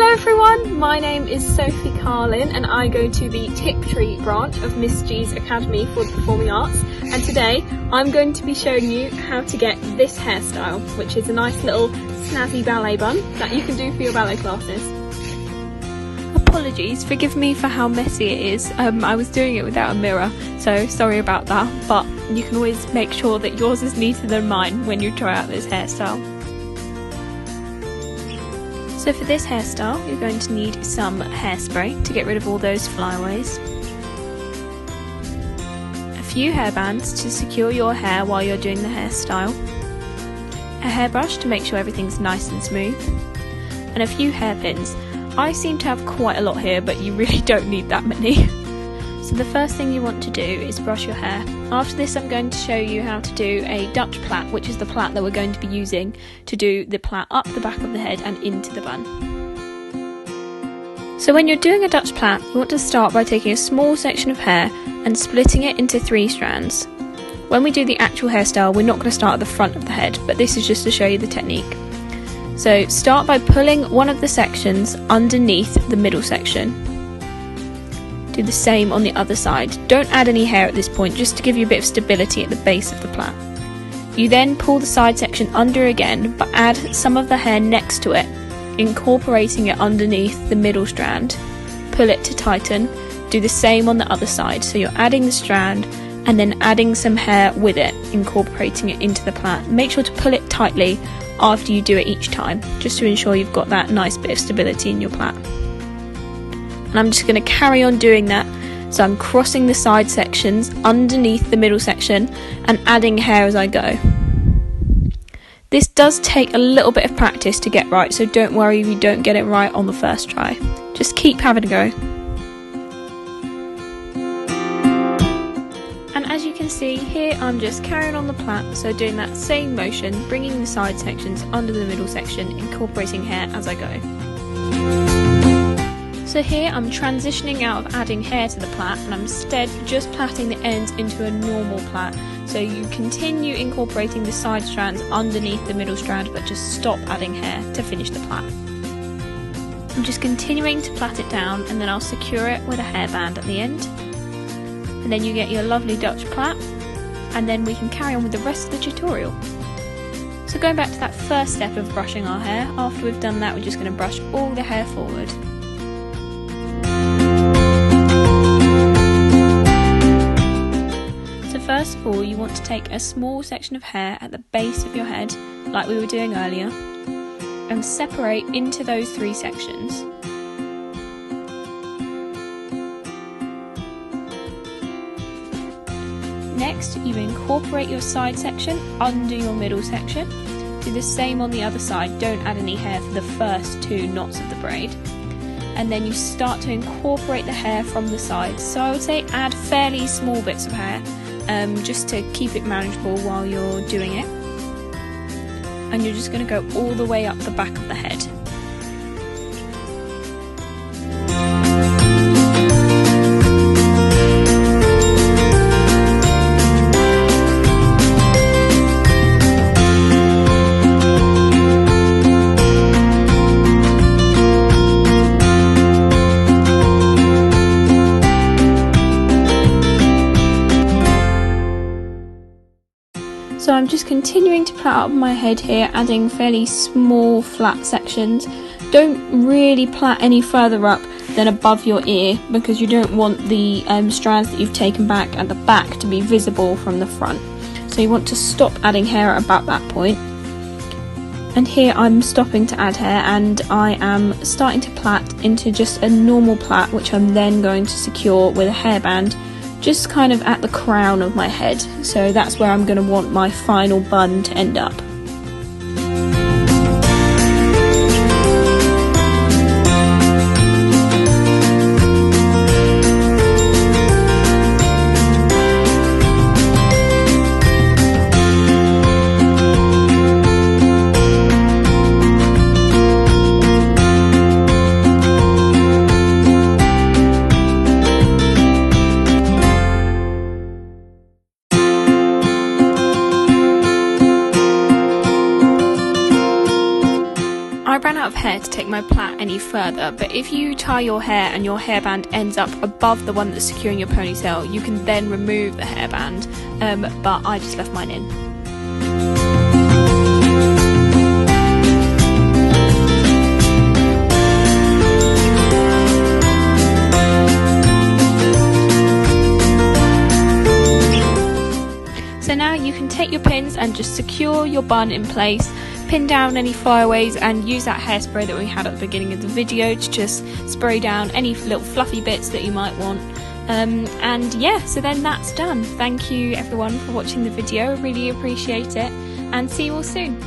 Hello everyone, my name is Sophie Carlin and I go to the Tiptree branch of Miss G's Academy for the Performing Arts, and today I'm going to be showing you how to get this hairstyle, which is a nice little snazzy ballet bun that you can do for your ballet classes. Apologies, forgive me for how messy it is. I was doing it without a mirror, so sorry about that, but you can always make sure that yours is neater than mine when you try out this hairstyle. So for this hairstyle, you're going to need some hairspray to get rid of all those flyaways, a few hairbands to secure your hair while you're doing the hairstyle, a hairbrush to make sure everything's nice and smooth, and a few hairpins. I seem to have quite a lot here, but you really don't need that many. So the first thing you want to do is brush your hair. After this I'm going to show you how to do a Dutch plait, which is the plait that we're going to be using to do the plait up the back of the head and into the bun. So when you're doing a Dutch plait, you want to start by taking a small section of hair and splitting it into 3 strands. When we do the actual hairstyle, we're not going to start at the front of the head, but this is just to show you the technique. So start by pulling one of the sections underneath the middle section. Do the same on the other side. Don't add any hair at this point, just to give you a bit of stability at the base of the plait. You then pull the side section under again, but add some of the hair next to it, incorporating it underneath the middle strand. Pull it to tighten. Do the same on the other side, so you're adding the strand and then adding some hair with it, incorporating it into the plait. Make sure to pull it tightly after you do it each time, just to ensure you've got that nice bit of stability in your plait. And I'm just going to carry on doing that, so I'm crossing the side sections underneath the middle section and adding hair as I go. This does take a little bit of practice to get right, so don't worry if you don't get it right on the first try. Just keep having a go. And as you can see here, I'm just carrying on the plait, so doing that same motion, bringing the side sections under the middle section, incorporating hair as I go. So here I'm transitioning out of adding hair to the plait, and I'm instead just plaiting the ends into a normal plait. So you continue incorporating the side strands underneath the middle strand, but just stop adding hair to finish the plait. I'm just continuing to plait it down, and then I'll secure it with a hairband at the end. And then you get your lovely Dutch plait, and then we can carry on with the rest of the tutorial. So going back to that first step of brushing our hair, after we've done that we're just going to brush all the hair forward. First of all, you want to take a small section of hair at the base of your head, like we were doing earlier, and separate into those 3 sections. Next, you incorporate your side section under your middle section. Do the same on the other side, don't add any hair for the first 2 knots of the braid. And then you start to incorporate the hair from the sides. So I would say add fairly small bits of hair, just to keep it manageable while you're doing it. And you're just going to go all the way up the back of the head. So I'm just continuing to plait up my head here, adding fairly small flat sections. Don't really plait any further up than above your ear, because you don't want the strands that you've taken back at the back to be visible from the front. So you want to stop adding hair at about that point. And here I'm stopping to add hair, and I am starting to plait into just a normal plait, which I'm then going to secure with a hairband, just kind of at the crown of my head. So that's where I'm going to want my final bun to end up. take my plait any further, but if you tie your hair and your hairband ends up above the one that's securing your ponytail, you can then remove the hairband, but I just left mine in. So now you can take your pins and just secure your bun in place, pin down any flyaways and use that hairspray that we had at the beginning of the video to just spray down any little fluffy bits that you might want. And yeah, so then that's done. Thank you everyone for watching the video, I really appreciate it, and see you all soon.